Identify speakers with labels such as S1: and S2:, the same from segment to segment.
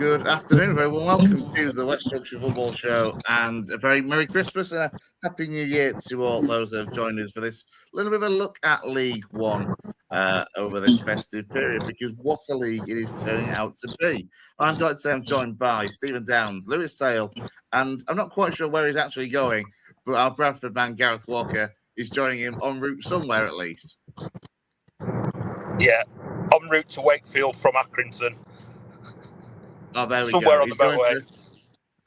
S1: Good afternoon, very well. Welcome to the West Yorkshire Football Show, and a very Merry Christmas and a Happy New Year to all those that have joined us for this little bit of a look at League One over this festive period, because what a league it is turning out to be. I'm glad to say I'm joined by Stephen Downs, Lewis Sale, and I'm not quite sure where he's actually going, but our Bradford man Gareth Walker is joining him en route somewhere at least.
S2: Yeah, en route to Wakefield from Accrington.
S1: Oh, there we
S2: Somewhere
S1: go.
S2: on the motorway.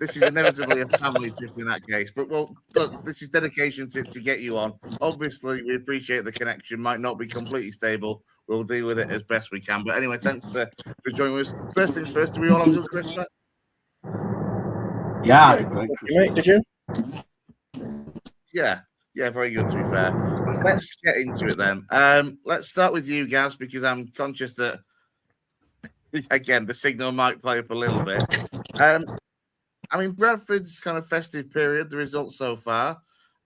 S1: This is inevitably a family trip in that case. But, well, look, this is dedication to get you on. Obviously, we appreciate the connection. Might not be completely stable. We'll deal with it as best we can. But anyway, thanks for joining us. First things first, do we all have a good Christmas?
S3: Yeah, great Christmas.
S4: Did you?
S1: Yeah, very good, to be fair. Let's get into it then. Let's start with you, Gaz, because I'm conscious that, again, the signal might play up a little bit. I mean, Bradford's kind of festive period, the results so far,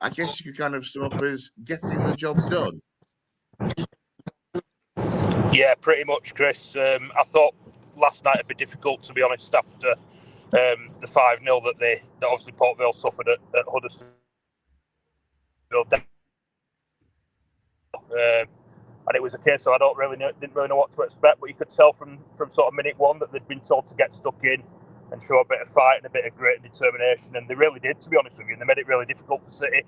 S1: I guess you could kind of sum up as getting the job done.
S2: Yeah, pretty much, Chris. I thought last night would be difficult, to be honest, after the 5-0 that obviously Port Vale suffered at Huddersfield. And it was a case of I didn't really know what to expect, but you could tell from sort of minute one that they'd been told to get stuck in and show a bit of fight and a bit of grit and determination, and they really did, to be honest with you, and they made it really difficult for City.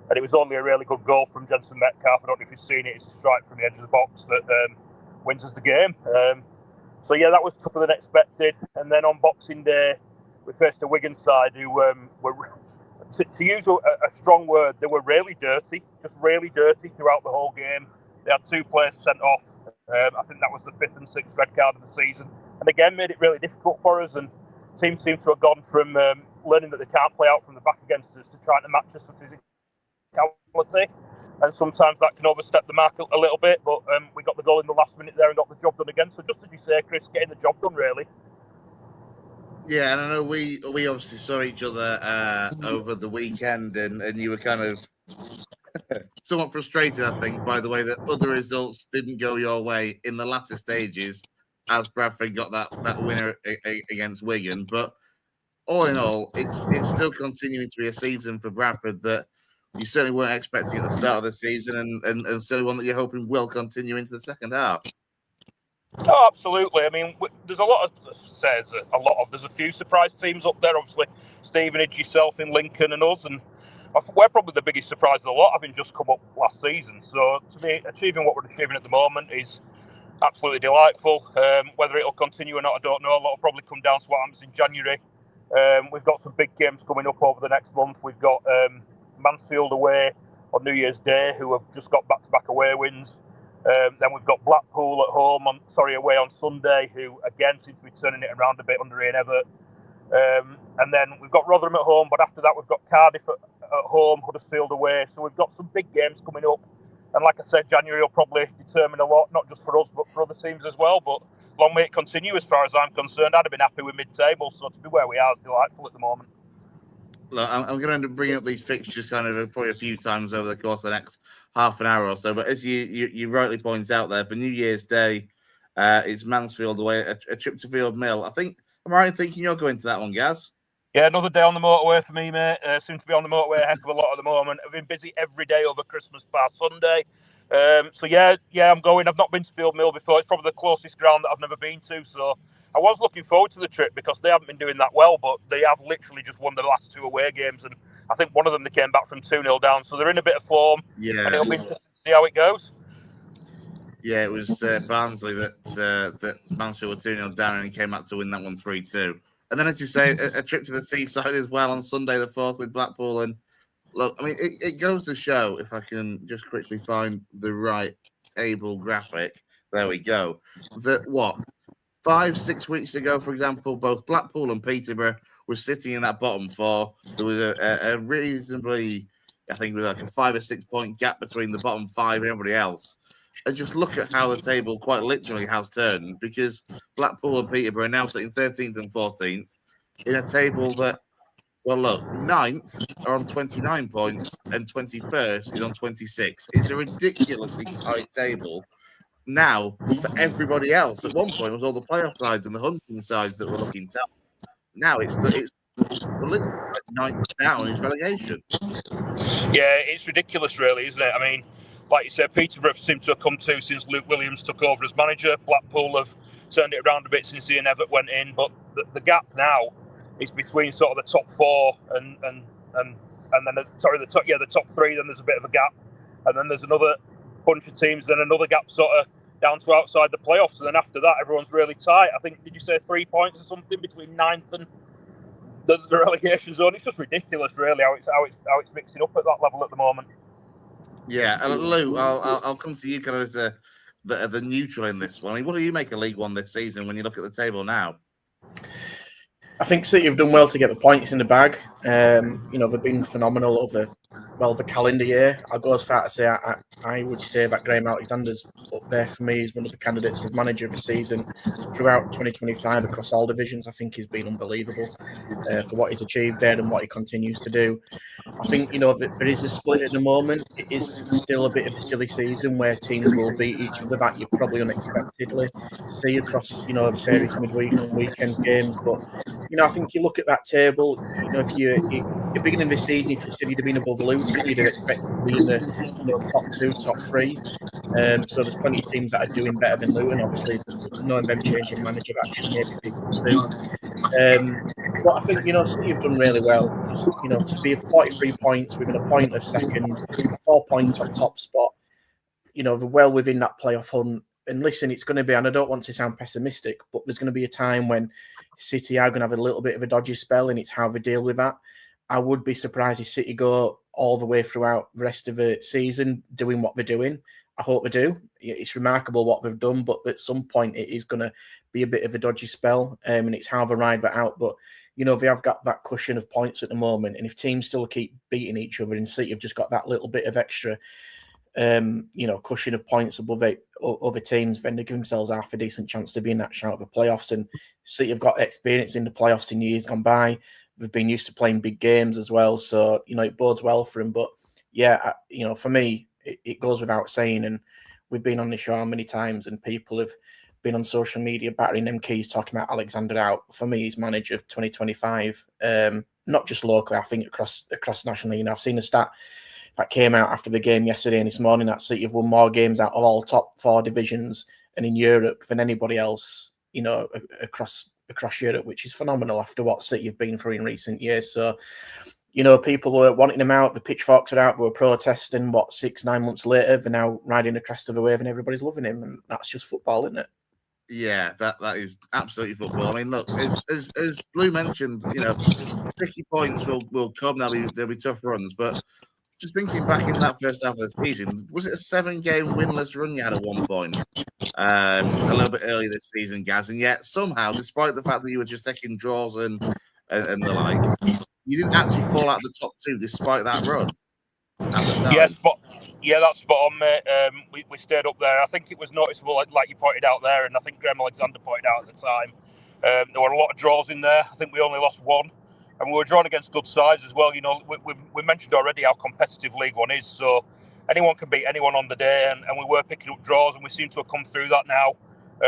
S2: And it was only a really good goal from Jensen Metcalf. I don't know if you've seen it. It's a strike from the edge of the box that wins us the game. So yeah, that was tougher than expected. And then on Boxing Day, we faced a Wigan side who were, to use a strong word, they were really dirty, just really dirty throughout the whole game. They had 2 players sent off. I think that was the 5th and 6th red card of the season. And again, made it really difficult for us. And teams seem to have gone from learning that they can't play out from the back against us to trying to match us for physicality. And sometimes that can overstep the mark a little bit. But we got the goal in the last minute there and got the job done again. So just as you say, Chris, getting the job done, really.
S1: Yeah, and I know we obviously saw each other over the weekend, and you were kind of somewhat frustrated, I think, by the way that other results didn't go your way in the latter stages, as Bradford got that winner against Wigan. But all in all, it's still continuing to be a season for Bradford that you certainly weren't expecting at the start of the season, and certainly one that you're hoping will continue into the second half.
S2: Oh, absolutely. I mean, there's a few surprise teams up there. Obviously, Stevenage, yourself in Lincoln, and us, and we're probably the biggest surprise of the lot, having just come up last season. So to be achieving what we're achieving at the moment is absolutely delightful. Whether it'll continue or not, I don't know. A lot will probably come down to what happens in January. We've got some big games coming up over the next month. We've got Mansfield away on New Year's Day, who have just got back-to-back away wins. Then we've got Blackpool away on Sunday, who again seem to be turning it around a bit under Ian Evatt. And then we've got Rotherham at home, but after that we've got Cardiff at home, Huddersfield away. So we've got some big games coming up. And like I said, January will probably determine a lot, not just for us, but for other teams as well. But long may it continue as far as I'm concerned. I'd have been happy with mid-table, so to be where we are is delightful at the moment.
S1: Look, I'm going to end up bringing up these fixtures kind of probably a few times over the course of the next half an hour or so. But as you rightly point out there, for New Year's Day, it's Mansfield away, a trip to Field Mill. Am I right in thinking you're going to that one, Gaz?
S2: Yeah, another day on the motorway for me, mate. Seem to be on the motorway a heck of a lot at the moment. I've been busy every day over Christmas past Sunday. So yeah, I'm going. I've not been to Field Mill before. It's probably the closest ground that I've never been to. So I was looking forward to the trip because they haven't been doing that well, but they have literally just won the last 2 away games. And I think one of them, they came back from 2-0 down. So they're in a bit of form.
S1: Yeah.
S2: And it'll be interesting to see how it goes.
S1: Yeah, it was Barnsley that Mansfield were 2-0 down, and he came out to win that one 3-2. And then, as you say, a trip to the seaside as well on Sunday the 4th with Blackpool. And look, I mean, it goes to show, if I can just quickly find the right table graphic. There we go. That 5-6 weeks ago, for example, both Blackpool and Peterborough were sitting in that bottom 4. There was a reasonably, I think, like a 5 or 6 point gap between the bottom 5 and everybody else. And just look at how the table quite literally has turned, because Blackpool and Peterborough are now sitting 13th and 14th in a table that, well, look, 9th are on 29 points and 21st is on 26. It's a ridiculously tight table. now for everybody else. At one point, it was all the playoff sides and the hunting sides that were looking tough. Now it's literally like ninth down is relegation.
S2: Yeah, it's ridiculous, really, isn't it? I mean, like you said, Peterborough seem to have come to since Luke Williams took over as manager. Blackpool have turned it around a bit since Ian Evatt went in, but the gap now is between sort of the top four and then the top three. Then there's a bit of a gap, and then there's another bunch of teams. Then another gap sort of down to outside the playoffs, and then after that, everyone's really tight. I think, did you say 3 points or something between ninth and the relegation zone? It's just ridiculous, really, how it's mixing up at that level at the moment.
S1: Yeah, and Lou, I'll come to you kind of as the neutral in this one. I mean, what do you make of League One this season when you look at the table now?
S3: I think City have done well to get the points in the bag. They've been phenomenal over the calendar year. I'll go as far to say I would say that Graham Alexander's up there for me. He's one of the candidates of manager of the season throughout 2025 across all divisions. I think he's been unbelievable for what he's achieved there and what he continues to do. I think, there is a split at the moment. It is still a bit of a silly season where teams will beat each other that you probably unexpectedly see across, various midweek and weekend games. But, I think you look at that table, if you're at the beginning of the season, if you said you'd have been above Luton, you'd have expected to be in the top two, top three. So there's plenty of teams that are doing better than Luton. Obviously, knowing them changing manager actually maybe people soon. But I think, City have done really well. To be 43 points within a point of second, 4 points off top spot, they're well within that playoff hunt. And listen, it's going to be, and I don't want to sound pessimistic, but there's going to be a time when City are going to have a little bit of a dodgy spell, and it's how they deal with that. I would be surprised if City go all the way throughout the rest of the season doing what they're doing. I hope they do. It's remarkable what they've done, but at some point it is going to be a bit of a dodgy spell, and it's how they ride that out. But, they have got that cushion of points at the moment, and if teams still keep beating each other, and City have just got that little bit of extra cushion of points above other teams, then they give themselves half a decent chance to be in that shout of the playoffs. And City have got experience in the playoffs in years gone by. They've been used to playing big games as well, so it bodes well for them. But yeah, for me, it goes without saying, and we've been on the show many times, and people have been on social media battering them keys, talking about Alexander out. For me, he's manager of 2025, not just locally, I think across nationally. I've seen a stat that came out after the game yesterday and this morning that City have won more games out of all top four divisions and in Europe than anybody else, across Europe, which is phenomenal after what City have been through in recent years. So, people were wanting them out. The pitchforks are out. They were protesting. 6-9 months later, they're now riding the crest of the wave, and everybody's loving him. And that's just football, isn't it?
S1: Yeah, that is absolutely football. I mean, look, as Lou mentioned, 50 points will come. There'll be tough runs, but just thinking back in that first half of the season, was it a 7-game winless run you had at one point? A little bit early this season, Gaz, and yet somehow, despite the fact that you were just taking draws and the like, you didn't actually fall out of the top two despite that run.
S2: That's spot on, mate. We stayed up there. I think it was noticeable, like you pointed out there, and I think Graham Alexander pointed out at the time. There were a lot of draws in there. I think we only lost one. And we were drawn against good sides as well. We mentioned already how competitive League One is. So anyone can beat anyone on the day. And we were picking up draws, and we seem to have come through that now.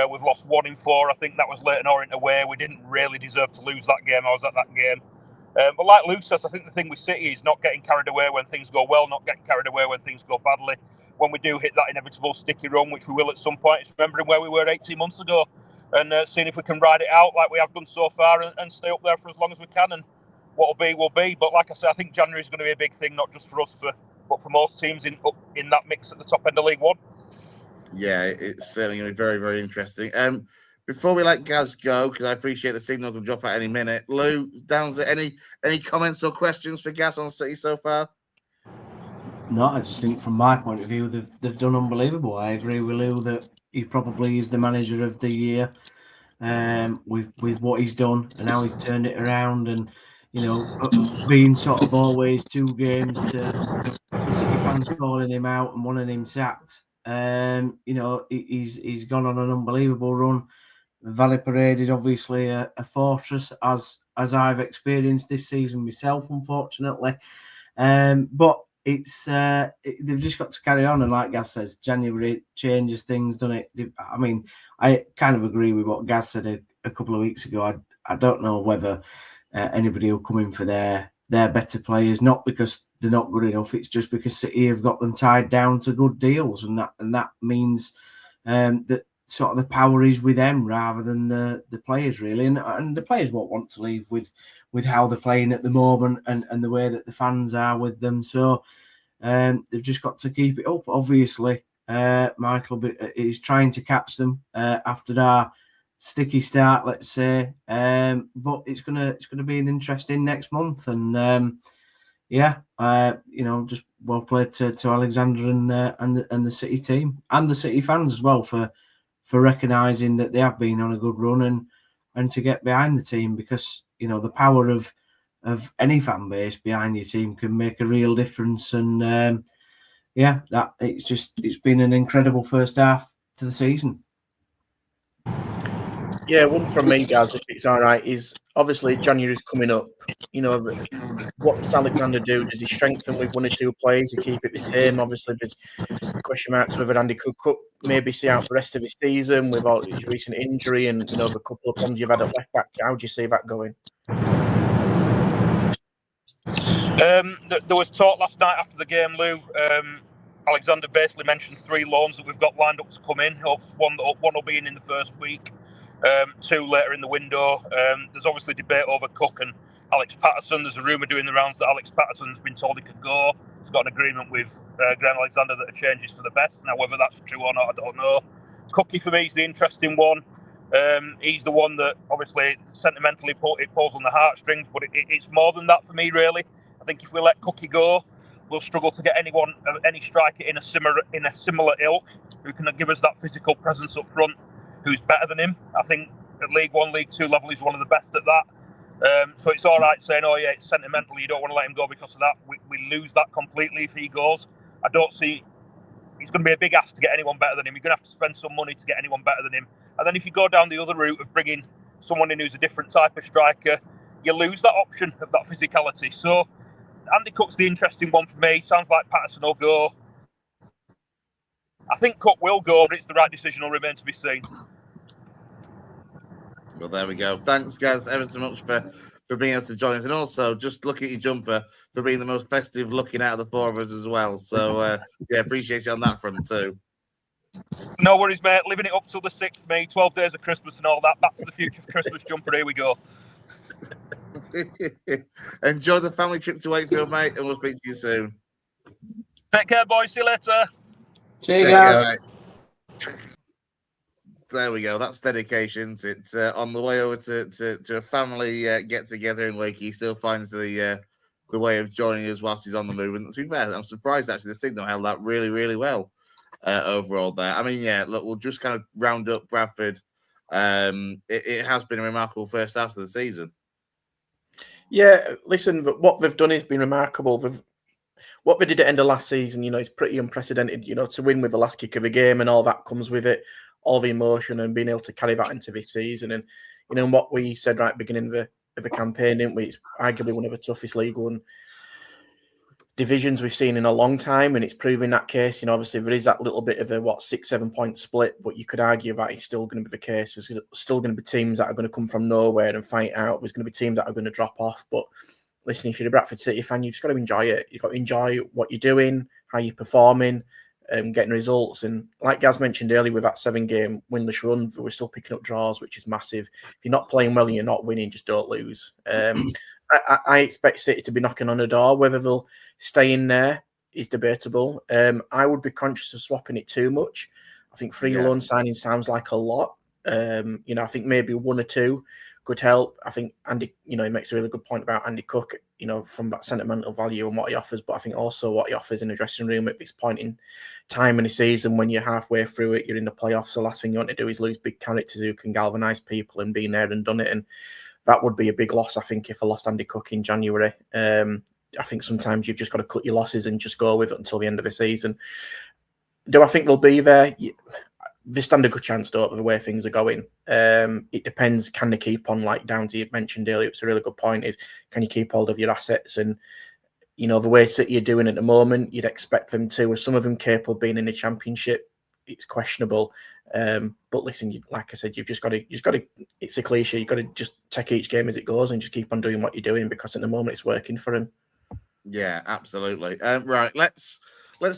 S2: We've lost 1 in 4. I think that was Leyton Orient away. We didn't really deserve to lose that game. I was at that game. But like Luke says, I think the thing with City is not getting carried away when things go well, not getting carried away when things go badly. When we do hit that inevitable sticky run, which we will at some point, it's remembering where we were 18 months ago and seeing if we can ride it out like we have done so far and stay up there for as long as we can. And what will be, will be. But like I said, I think January is going to be a big thing, not just for us, but for most teams in that mix at the top end of League One.
S1: Yeah, it's certainly going to be very, very interesting. Before we let Gaz go, because I appreciate the signal will drop at any minute, Lou, Downs, any comments or questions for Gaz on City so far?
S4: No, I just think from my point of view, they've done unbelievable. I agree with Lou that he probably is the manager of the year with what he's done and how he's turned it around, and being sort of always 2 games to City fans calling him out and wanting him sacked. He's gone on an unbelievable run. Valley Parade is obviously a fortress, as I've experienced this season myself, unfortunately. But they've just got to carry on, and like Gaz says, January changes things, doesn't it? I mean, I kind of agree with what Gaz said a couple of weeks ago. I don't know whether anybody will come in for their better players, not because they're not good enough. It's just because City have got them tied down to good deals, and that means that sort of the power is with them rather than the players, really. And the players won't want to leave with how they're playing at the moment and the way that the fans are with them. So they've just got to keep it up. Obviously, Michael is trying to catch them after our sticky start, let's say. But it's gonna be an interesting next month, and just well played to Alexander and the City team and the City fans as well for recognising that they have been on a good run and to get behind the team, because the power of any fan base behind your team can make a real difference. And that it's been an incredible first half to the season.
S3: Yeah, one from me, guys, if it's all right, is obviously January's coming up. What does Alexander do? Does he strengthen with one or two players to keep it the same? Obviously, there's question marks whether Andy could maybe see out the rest of his season with all his recent injury and the couple of problems you've had at left back. How do you see that going?
S2: There was talk last night after the game, Lou. Alexander basically mentioned 3 loans that we've got lined up to come in. One will be in the first week, 2 later in the window. There's obviously debate over Cook and Alex Patterson. There's a rumour doing the rounds that Alex Patterson's been told he could go. He's got an agreement with Graham Alexander that it changes for the best. Now, whether that's true or not, I don't know. Cookie, for me, is the interesting one. He's the one that obviously sentimentally it pulls on the heartstrings, but it's more than that for me, really. I think if we let Cookie go, we'll struggle to get any striker in a similar ilk who can give us that physical presence up front, who's better than him. I think at League One, League Two level, he's one of the best at that. So it's all right saying, oh yeah, it's sentimental, you don't want to let him go because of that. We lose that completely if he goes. I don't see it's going to be a big ask to get anyone better than him. You're going to have to spend some money to get anyone better than him. And then if you go down the other route of bringing someone in who's a different type of striker, you lose that option of that physicality. So Andy Cook's the interesting one for me. Sounds like Patterson will go. I think Cook will go, but it's the right decision will remain to be seen.
S1: Well, there we go. Thanks, guys, ever so much for being able to join us. And also, just look at your jumper for being the most festive looking out of the 4 of us as well. So, appreciate you on that front too.
S2: No worries, mate. Living it up till the 6th, mate. 12 days of Christmas and all that. Back to the future of Christmas jumper. Here we go.
S1: Enjoy the family trip to Wakefield, mate, and we'll speak to you soon.
S2: Take care, boys. See you later.
S4: Cheers, guys.
S1: There we go. That's dedication. It's on the way over to a family get together in Wakey. He still finds the way of joining us whilst he's on the move. And to be fair, I'm surprised actually the signal held that really, really well overall there. I mean, yeah, look, we'll just kind of round up Bradford. It has been a remarkable first half of the season.
S3: Yeah, listen, what they've done has been remarkable. What they did at the end of last season, is pretty unprecedented, to win with the last kick of the game and all that comes with it, all the emotion and being able to carry that into this season. And, what we said right at the beginning of the campaign, didn't we? It's arguably one of the toughest League One divisions we've seen in a long time, and it's proving that case. Obviously there is that little bit of a 6-7 point split, but you could argue that it's still going to be the case. There's still going to be teams that are going to come from nowhere and fight out. There's going to be teams that are going to drop off. But listen, if you're a Bradford City fan, you've just got to enjoy it. You've got to enjoy what you're doing, how you're performing, getting results. And like Gaz mentioned earlier, with that 7-game winless run, we're still picking up draws, which is massive. If you're not playing well and you're not winning, just don't lose. I expect City to be knocking on the door. Whether they'll stay in there is debatable. I would be conscious of swapping it too much. I think 3 loan signings sounds like a lot. I think maybe 1 or 2 could help. I think Andy, he makes a really good point about Andy Cook, from that sentimental value and what he offers, but I think also what he offers in the dressing room at this point in time in the season when you're halfway through it, you're in the playoffs. The last thing you want to do is lose big characters who can galvanise people and being there and done it. And that would be a big loss, I think, if I lost Andy Cook in January. I think sometimes you've just got to cut your losses and just go with it until the end of the season. Do I think they'll be there? They stand a good chance, don't they, the way things are going. It depends, can they keep on, like Downsy mentioned earlier, it's a really good point, is can you keep hold of your assets? And you know, the way City are doing at the moment, you'd expect them to. With some of them capable of being in the Championship, it's questionable. But listen, like I said, you've just got to. It's a cliche. You've got to just take each game as it goes and just keep on doing what you're doing, because at the moment it's working for him.
S1: Yeah, absolutely. Right, let's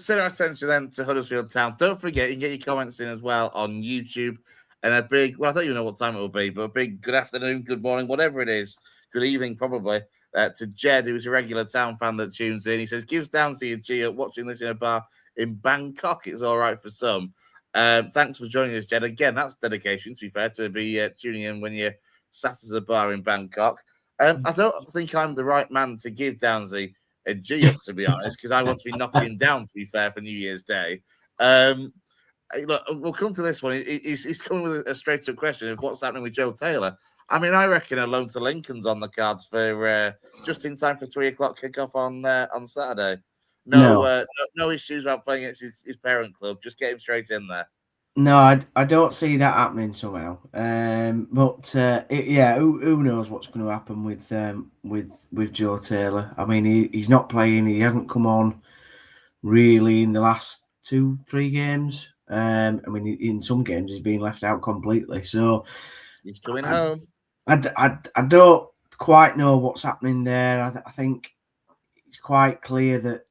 S1: turn our attention then to Huddersfield Town. Don't forget, you can get your comments in as well on YouTube. And a big, well, I don't even know what time it will be, but a big good afternoon, good morning, whatever it is, good evening probably, to Jed, who's a regular Town fan that tunes in. He says, gives Downsy a G up watching this in a bar in Bangkok. It's all right for some. Thanks for joining us, Jed. Again, that's dedication, to be fair, to be tuning in when you're sat at a bar in Bangkok. I don't think I'm the right man to give Downsy a G up, to be honest, because I want to be knocking him down, to be fair, for New Year's Day. Look, we'll come to this one. He's coming with a straight up question of what's happening with Joe Taylor. I mean, I reckon a loan to Lincoln's on the cards for just in time for 3:00 kickoff on Saturday. No issues about playing against his parent club. Just get him straight in there.
S4: No, I don't see that happening somehow. Who knows what's going to happen with Joe Taylor? I mean, he's not playing. He hasn't come on really in the last 2-3 games. I mean, in some games he's been left out completely. So
S1: he's coming home.
S4: I don't quite know what's happening there. I think it's quite clear that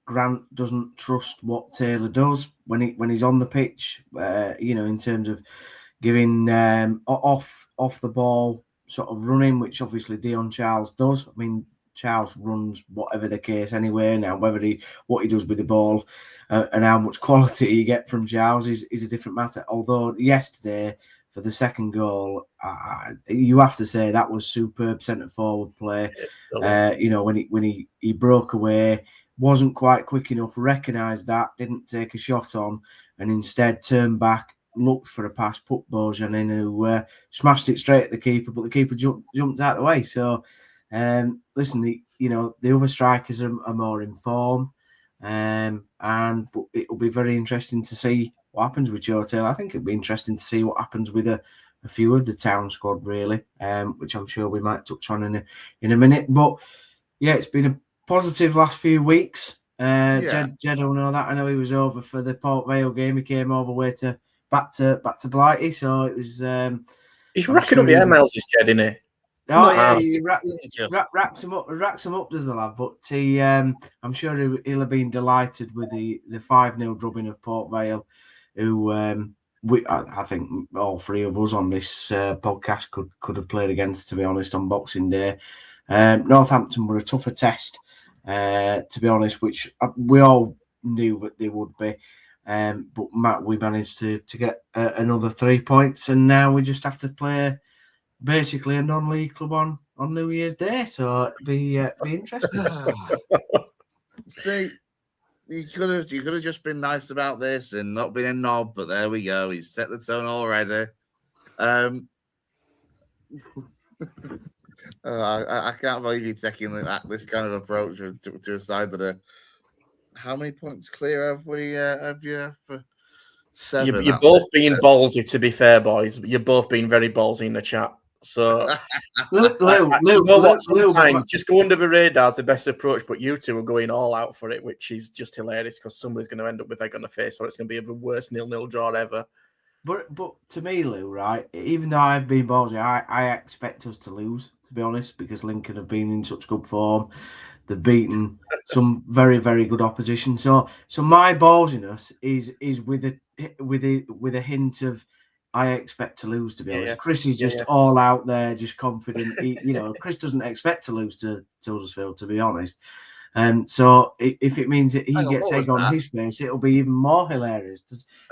S4: Grant doesn't trust what Taylor does when he's on the pitch. In terms of giving off the ball sort of running, which obviously Dion Charles does. I mean, Charles runs whatever the case anyway. Now, what he does with the ball and how much quality you get from Charles is a different matter. Although yesterday, for the second goal, you have to say that was superb centre forward play. When he broke away, wasn't quite quick enough, recognised that, didn't take a shot on, and instead turned back, looked for a pass, put Bojan in, who smashed it straight at the keeper, but the keeper jumped out of the way. So, listen, the other strikers are more in form, and it'll be very interesting to see what happens with Joe Taylor. I think it'll be interesting to see what happens with a few of the Town squad, really, which I'm sure we might touch on in a minute. But yeah, it's been a positive last few weeks. Jed will know that. I know he was over for the Port Vale game. He came all the way back to Blighty, so it was.
S3: He's racking up the air miles, is Jed, isn't he?
S4: Oh yeah, he racks him up, does the lad? But I'm sure he'll have been delighted with the 5-0 drubbing of Port Vale, who I think all three of us on this podcast could have played against, to be honest, on Boxing Day. Northampton were a tougher test. To be honest, which we all knew that they would be. But Matt, we managed to get another 3 points, and now we just have to play basically a non-league club on New Year's Day. So it'd be interesting.
S1: See, you could have just been nice about this and not been a knob, but there we go. He's set the tone already. I can't believe you're taking this kind of approach to a side that are. How many points clear have we? Have you? For 7.
S3: You're both being ballsy, to be fair, boys. You're both being very ballsy in the chat. So, sometimes just go under the radar is the best approach, but you two are going all out for it, which is just hilarious because somebody's going to end up with egg on the face, or it's going to be the worst 0-0 draw ever.
S4: But to me, Lou, right, even though I've been ballsy, I expect us to lose, to be honest, because Lincoln have been in such good form. They've beaten some very, very good opposition. So my ballsiness is with a hint of I expect to lose, to be honest. Chris is just all out there, just confident. Chris doesn't expect to lose to Huddersfield, to be honest. So if it means that he gets egg on his face, it'll be even more hilarious.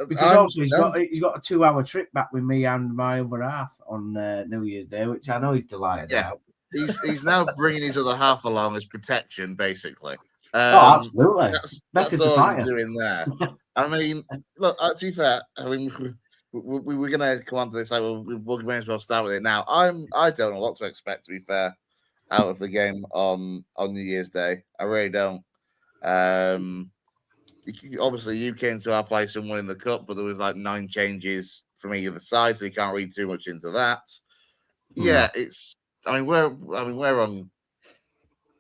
S4: Because also he's got a 2-hour trip back with me and my other half on New Year's Day, which I know he's delighted about.
S1: He's now bringing his other half along as protection, basically.
S4: Absolutely.
S1: That's all he's doing there. I mean, look, to be fair, I mean, we were going to come on to this. We may as well start with it now. I don't know what to expect, to be fair, out of the game on New Year's Day. I really don't. Obviously, you came to our place and won in the cup, but there was like 9 changes from either side, so you can't read too much into that. Yeah, it's. I mean, we're on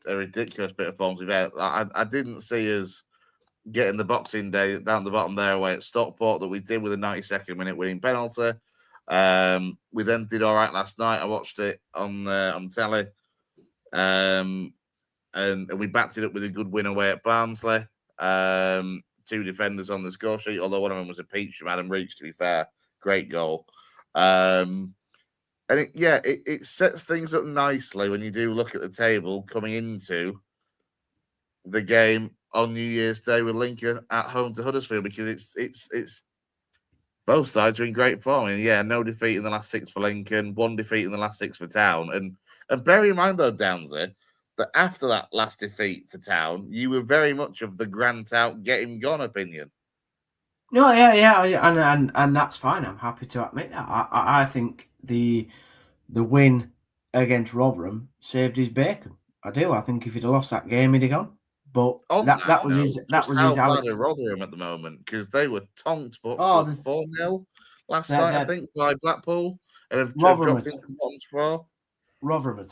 S1: a ridiculous bit of form. I didn't see us getting the Boxing Day down the bottom there away at Stockport that we did with a 92nd minute winning penalty. We then did all right last night. I watched it on telly, and we backed it up with a good win away at Barnsley. 2 defenders on the score sheet, although one of them was a peach from Adam Reach, to be fair. Great goal. And it sets things up nicely when you do look at the table coming into the game on New Year's Day with Lincoln at home to Huddersfield, because it's both sides are in great form. And no defeat in the last 6 for Lincoln, 1 defeat in the last 6 for Town. And bear in mind though, Downsy, that after that last defeat for Town, you were very much of the Grant out, get him gone opinion.
S4: No, yeah, and that's fine. I'm happy to admit that. I think the win against Rotherham saved his bacon. I do. I think if he'd have lost that game, he'd have gone. But that was his. That was
S1: how
S4: his.
S1: Bad are Rotherham at the moment, because they were tonked, but 4-0 last night, I think, by Blackpool, and have dropped into the bottom 4.
S4: Rotherham are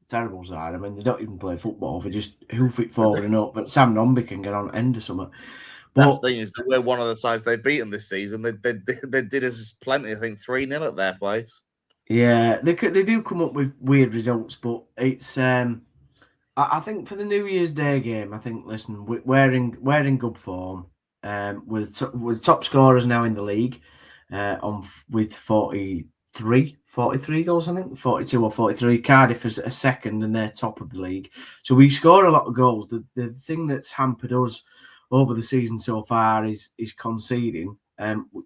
S4: terrible side. I mean, they don't even play football; they just hoof it forward and up. But Sam Nomby can get on end or something.
S1: But the thing is, that we're one of the sides they've beaten this season. They did us plenty. I think 3-0 at their place.
S4: Yeah, they do come up with weird results, but it's. I think for the New Year's Day game, I think, listen, we're in good form. With top scorers now in the league, with 43 goals, I think, 42 or 43. Cardiff is a second, and they're top of the league. So we score a lot of goals. The thing that's hampered us over the season so far is conceding.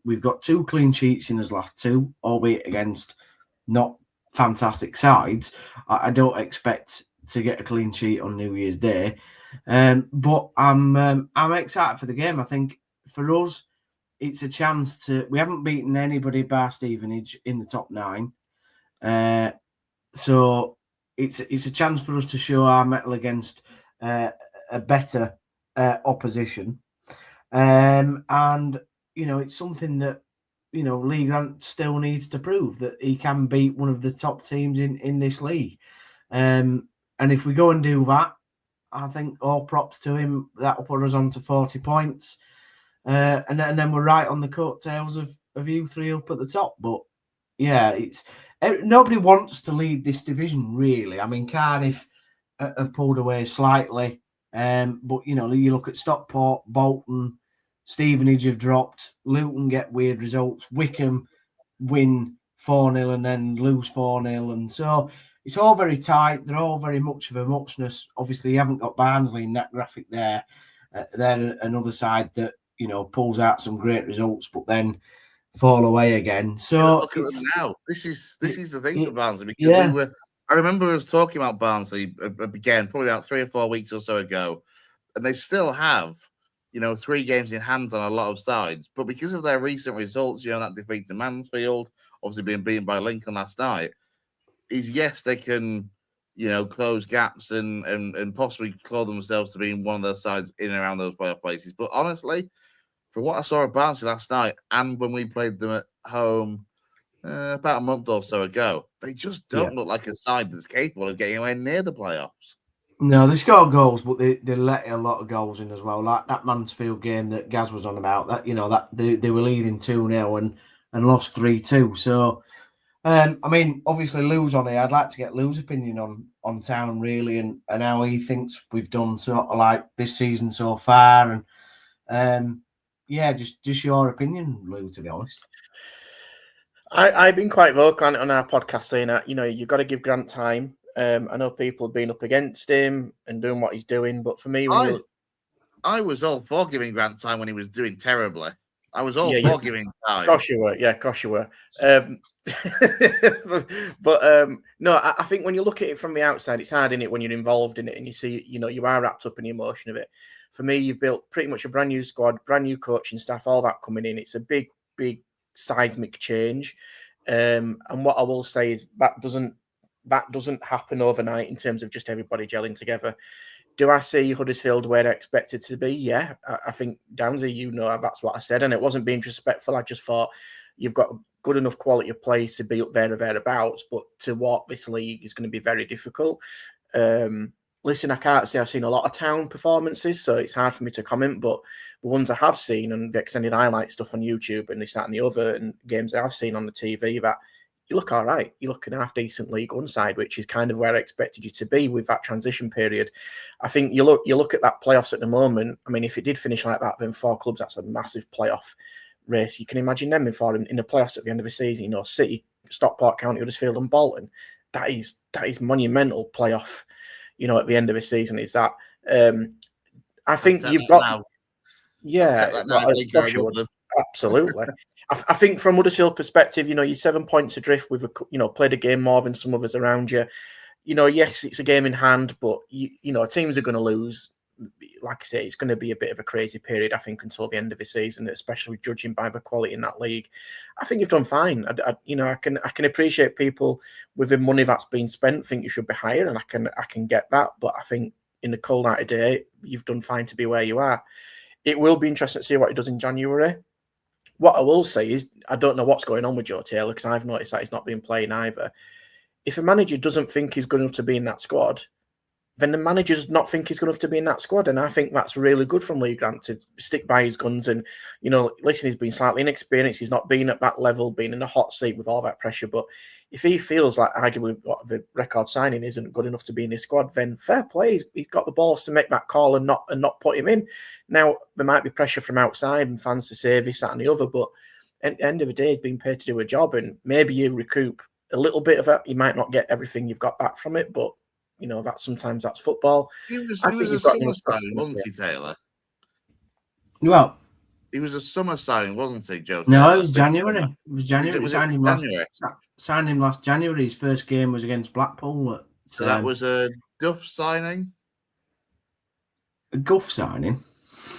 S4: We've got 2 clean sheets in his last 2, albeit against not fantastic sides. I don't expect to get a clean sheet on New Year's Day, but I'm excited for the game. I think for us, it's a chance to. We haven't beaten anybody bar Stevenage in the top 9, so it's a chance for us to show our mettle against a better opposition, and it's something that Lee Grant still needs to prove that he can beat one of the top teams in this league. And if we go and do that, I think all props to him. That will put us on to 40 points. And then we're right on the coattails of you 3 up at the top. But yeah, nobody wants to lead this division, really. I mean, Cardiff have pulled away slightly. But you look at Stockport, Bolton, Stevenage have dropped, Luton get weird results, Wickham win 4-0 and then lose 4-0. And so it's all very tight. They're all very much of a muchness. Obviously, you haven't got Barnsley in that graphic there. They're another side that, pulls out some great results, but then fall away again. So
S1: look at them now. This is the thing for Barnsley, because I remember us talking about Barnsley again, probably about 3 or 4 weeks or so ago, and they still have 3 games in hand on a lot of sides, but because of their recent results, that defeat to Mansfield, obviously being beaten by Lincoln last night, is yes, they can, close gaps and possibly call themselves to being one of those sides in and around those playoff places. But honestly, for what I saw at Barnsley last night, and when we played them at home about a month or so ago, they just don't look like a side that's capable of getting anywhere near the playoffs.
S4: No, they score goals, but they let a lot of goals in as well. Like that Mansfield game that Gaz was on about, that that they were leading 2-0 and lost 3-2. So, I mean, obviously Lou's on here. I'd like to get Lou's opinion on Town really, and how he thinks we've done sort of like this season so far, and just your opinion, Lou. To be honest,
S3: I've been quite vocal on our podcast saying that you've got to give Grant time. I know people have been up against him and doing what he's doing, but for me,
S1: I was all for giving Grant time when he was doing terribly. I was all for giving time.
S3: Gosh, you were. Yeah, gosh, you were. But no, I think when you look at it from the outside, it's hard in it when you're involved in it and you see, you are wrapped up in the emotion of it. For me, you've built pretty much a brand new squad, brand new coaching staff, all that coming in. It's a big, big seismic change. And what I will say is that doesn't happen overnight in terms of just everybody gelling together. Do I see Huddersfield where I expected to be? Yeah, I think, Downsy, that's what I said. And it wasn't being disrespectful. I just thought you've got good enough quality of play to be up there or thereabouts. But to walk this league is going to be very difficult. listen, I can't say I've seen a lot of Town performances, so it's hard for me to comment, but the ones I have seen and the extended highlight stuff on YouTube and this, that, and the other, and games I've seen on the TV, that you look all right. You look an half-decent League One side, which is kind of where I expected you to be with that transition period. I think you look at that playoffs at the moment. I mean, if it did finish like that, then 4 clubs, that's a massive playoff race. You can imagine them in the playoffs at the end of the season, City, Stockport County, Huddersfield and Bolton. That is monumental playoff. At the end of the season, is that I think you've got
S1: now.
S3: Yeah, absolutely. I think from Huddersfield perspective, you're 7 points adrift with played a game more than some of us around you. Yes, it's a game in hand, but teams are going to lose. Like I say, it's going to be a bit of a crazy period, I think, until the end of the season, especially judging by the quality in that league. I think you've done fine. I can appreciate people with the money that's been spent think you should be higher, and I can get that. But I think in the cold night of day, you've done fine to be where you are. It will be interesting to see what he does in January. What I will say is, I don't know what's going on with Joe Taylor, because I've noticed that he's not been playing either. If a manager doesn't think he's good enough to be in that squad, then the manager does not think he's good enough to be in that squad. And I think that's really good from Lee Grant to stick by his guns. And, listen, he's been slightly inexperienced. He's not been at that level, being in a hot seat with all that pressure. But if he feels like arguably what the record signing isn't good enough to be in his squad, then fair play. He's got the balls to make that call and not put him in. Now, there might be pressure from outside and fans to say this, that and the other. But at the end of the day, he's been paid to do a job. And maybe you recoup a little bit of it. You might not get everything you've got back from it, but sometimes that's football.
S1: He was a summer signing, wasn't he, Taylor?
S4: Well,
S1: he was a summer signing, wasn't he, Joe?
S4: No, it was January. It was January.
S1: Was
S4: signed him last January. His first game was against Blackpool.
S1: So that was a Duff signing?
S4: A Guff signing?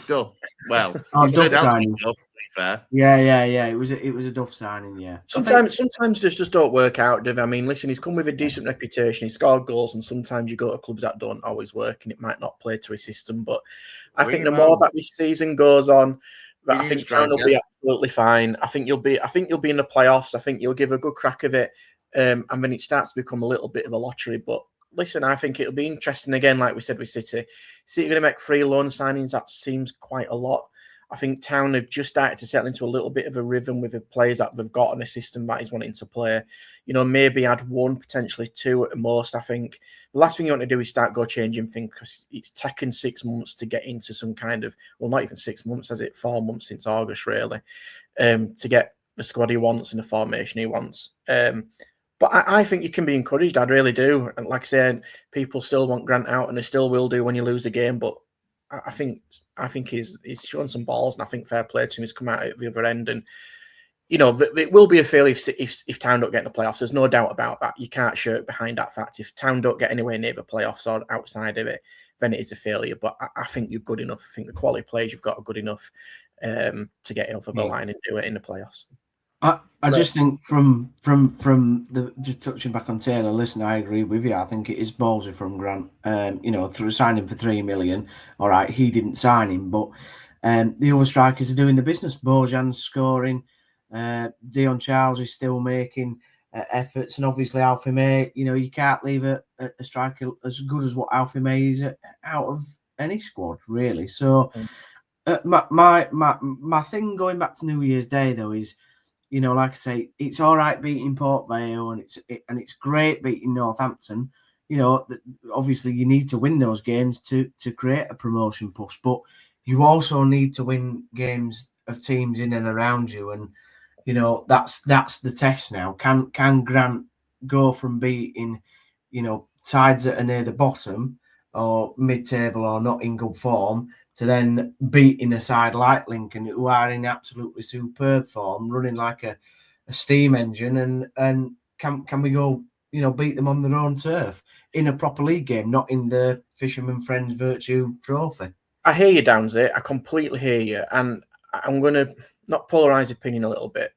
S1: Duff. Well,
S4: Duff signing.
S1: Duff, to be fair.
S4: Yeah. It was a Duff signing, yeah.
S3: Sometimes this just don't work out, Div. I mean, listen, he's come with a decent reputation. He scored goals, and sometimes you go to clubs that don't always work, and it might not play to his system. But I think the more that this season goes on, I think Town will be absolutely fine. I think you'll be in the playoffs. I think you'll give a good crack of it, and then it starts to become a little bit of a lottery. But listen, I think it'll be interesting again, like we said with City. City going to make 3 loan signings. That seems quite a lot. I think Town have just started to settle into a little bit of a rhythm with the players that they've got and a system that he's wanting to play. Maybe add 1, potentially 2 at the most. I think the last thing you want to do is start changing things, because it's taken 6 months to get into some kind of, well, not even 6 months, has it? 4 months since August, really, to get the squad he wants and the formation he wants. But I think you can be encouraged. I really do. And like I said, people still want Grant out, and they still will do when you lose a game. But I think he's shown some balls, and I think fair play to him. He's come out at the other end, and it will be a failure if Town don't get in the playoffs. There's no doubt about that. You can't shirk behind that fact. If Town don't get anywhere near the playoffs or outside of it, then it is a failure. But I think you're good enough. I think the quality players you've got are good enough to get over the line and do it in the playoffs.
S4: I just think from the, just touching back on Taylor, listen, I agree with you. I think it is ballsy from Grant. Through signing for $3 million. All right, he didn't sign him, but the other strikers are doing the business. Bojan's scoring. Dion Charles is still making efforts, and obviously Alfie May. You can't leave a striker as good as what Alfie May is out of any squad, really. So my thing going back to New Year's Day though is, like I say, it's all right beating Port Vale, and it's great beating Northampton. Obviously you need to win those games to create a promotion push, but you also need to win games of teams in and around you, and that's the test now. Can Grant go from beating sides that are near the bottom or mid-table or not in good form to then beating a side like Lincoln, who are in absolutely superb form, running like a steam engine, and can we go, beat them on their own turf in a proper league game, not in the Fisherman Friends Virtue Trophy?
S3: I hear you, Downsy. I completely hear you, and I'm going to not polarise opinion a little bit,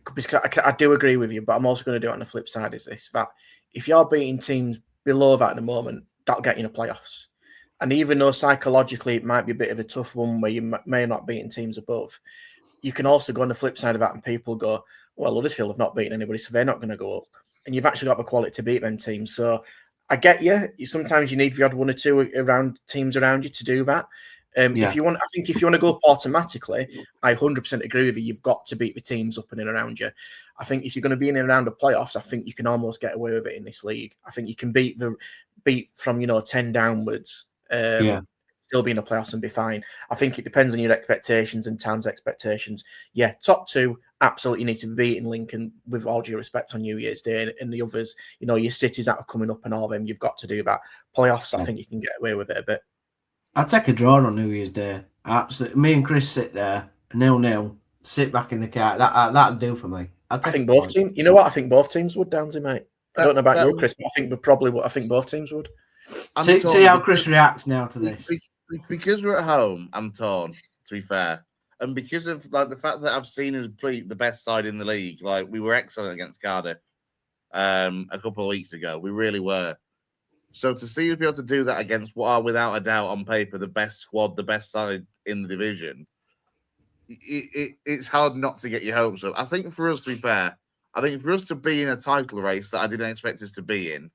S3: because I do agree with you, but I'm also going to do it on the flip side, is this, that if you're beating teams below that at the moment, that'll get you in the playoffs. And even though psychologically it might be a bit of a tough one where you may not beating teams above, you can also go on the flip side of that and people go, well, Huddersfield have not beaten anybody, so they're not going to go up. And you've actually got the quality to beat them teams. So I get you. Sometimes you need the odd one or two around teams around you to do that. If you want, I think if you want to go up automatically, I 100% agree with you. You've got to beat the teams up in and around you. I think if you're going to be in and around the playoffs, I think you can almost get away with it in this league. I think you can beat from 10 downwards. Still be in the playoffs and be fine. I think it depends on your expectations and Town's expectations. Yeah, top two absolutely need to be beating Lincoln with all due respect on New Year's Day, and the others, your cities that are coming up and all them, you've got to do that. Playoffs, I think you can get away with it a bit.
S4: I'd take a draw on New Year's Day. Absolutely. Me and Chris sit there, 0-0, sit back in the car. That'd do for me.
S3: I think both teams. You know what? I think both teams would, Downsy, mate. I don't know about you, Chris, but I think I think both teams would.
S4: See how Chris reacts now to this.
S1: Because we're at home, I'm torn, to be fair. And because of the fact that I've seen us play the best side in the league, we were excellent against Cardiff a couple of weeks ago. We really were. So to see us be able to do that against what are, without a doubt, on paper, the best squad, the best side in the division, it's hard not to get your hopes up. I think for us, to be fair, I think for us to be in a title race that I didn't expect us to be in,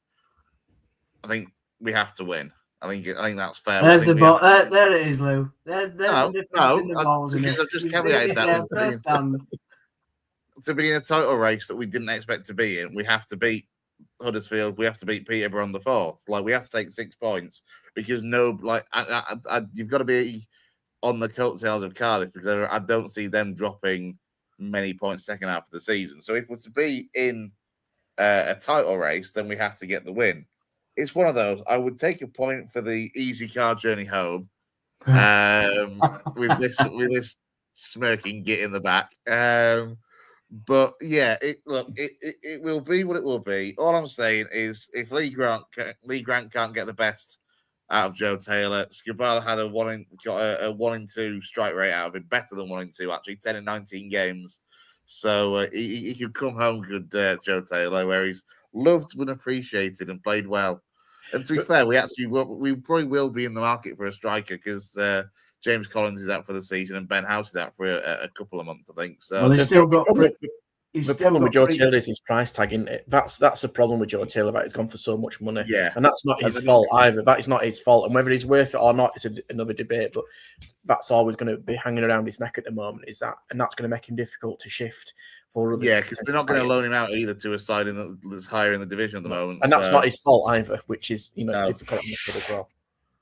S1: I think we have to win. I think that's fair.
S4: There's the ball. There it is, Lou. There's the difference in the balls.
S1: I've just caveated that. To be in a title race that we didn't expect to be in, we have to beat Huddersfield. We have to beat Peterborough on the 4th. We have to take 6 points because you've got to be on the coattails of Cardiff because I don't see them dropping many points second half of the season. So if we're to be in a title race, then we have to get the win. It's one of those. I would take a point for the easy car journey home with this smirking git in the back. But yeah, it will be what it will be. All I'm saying is, if Lee Grant can't get the best out of Joe Taylor, Skubala had a 1-in-2 strike rate out of him, better than 1-in-2 actually, 10 in 19 games. So he could come home good, Joe Taylor, where he's loved and appreciated and played well. And to be fair, we probably will be in the market for a striker because James Collins is out for the season and Ben House is out for a couple of months, I think. So
S4: well, he's still got.
S3: The problem with Joe Taylor is his price tag, isn't it? That's the problem with Joe Taylor, that he's gone for so much money.
S1: Yeah.
S3: And that's not his fault either. That is not his fault. And whether he's worth it or not is another debate, but that's always going to be hanging around his neck at the moment, and that's going to make him difficult to shift for others.
S1: Yeah, because they're not going to loan him out either to a side that's higher in the division at the moment.
S3: And that's not his fault either, which is, it's difficult as well.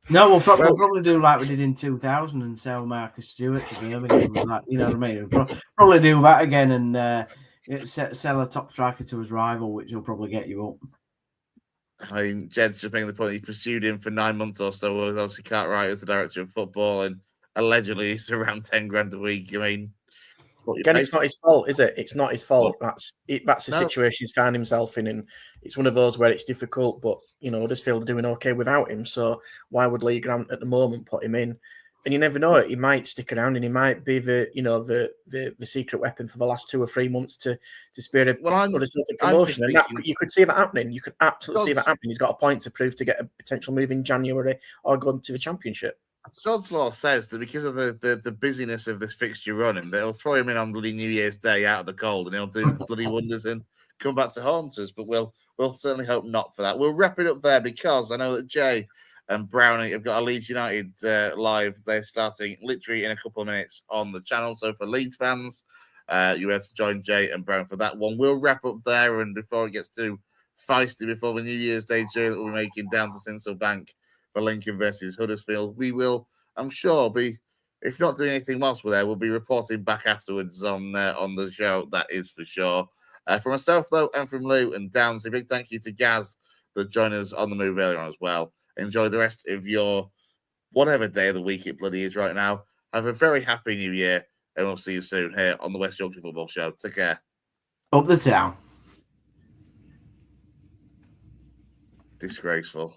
S4: No, we'll probably do like we did in 2000 and sell Marcus Stewart to Birmingham. You know what I mean? We'll probably do that again and sell a top striker to his rival, which will probably get you up.
S1: I mean, Jed's just making the point he pursued him for 9 months or so. Was obviously Cartwright as the director of football, and allegedly it's around 10 grand a week. I mean,
S3: again, it's not his fault, is it? It's not his fault. That's the situation he's found himself in, and it's one of those where it's difficult. But Huddersfield are doing okay without him, so why would Lee Grant at the moment put him in? And you never know; he might stick around, and he might be the secret weapon for the last 2 or 3 months to spear a promotion. And you could see that happening. You could absolutely see that happening. He's got a point to prove to get a potential move in January or go to the Championship.
S1: Sod's Law says that because of the busyness of this fixture running, they'll throw him in on bloody New Year's Day out of the cold, and he'll do bloody wonders and come back to haunt us. But we'll certainly hope not for that. We'll wrap it up there because I know that Jay and Brownie have got a Leeds United live. They're starting literally in a couple of minutes on the channel. So for Leeds fans, you'll have to join Jay and Brownie for that one. We'll wrap up there, and before it gets too feisty before the New Year's Day journey that we're making down to Sinsel Bank for Lincoln versus Huddersfield, we will, I'm sure, be, if not doing anything whilst we're there, we'll be reporting back afterwards on the show. That is for sure. From myself, though, and from Lou and Downs, a big thank you to Gaz that joined us on the move earlier on as well. Enjoy the rest of your whatever day of the week it bloody is right now. Have a very happy New Year, and we'll see you soon here on the West Yorkshire Football Show. Take care.
S4: Up the town.
S1: Disgraceful.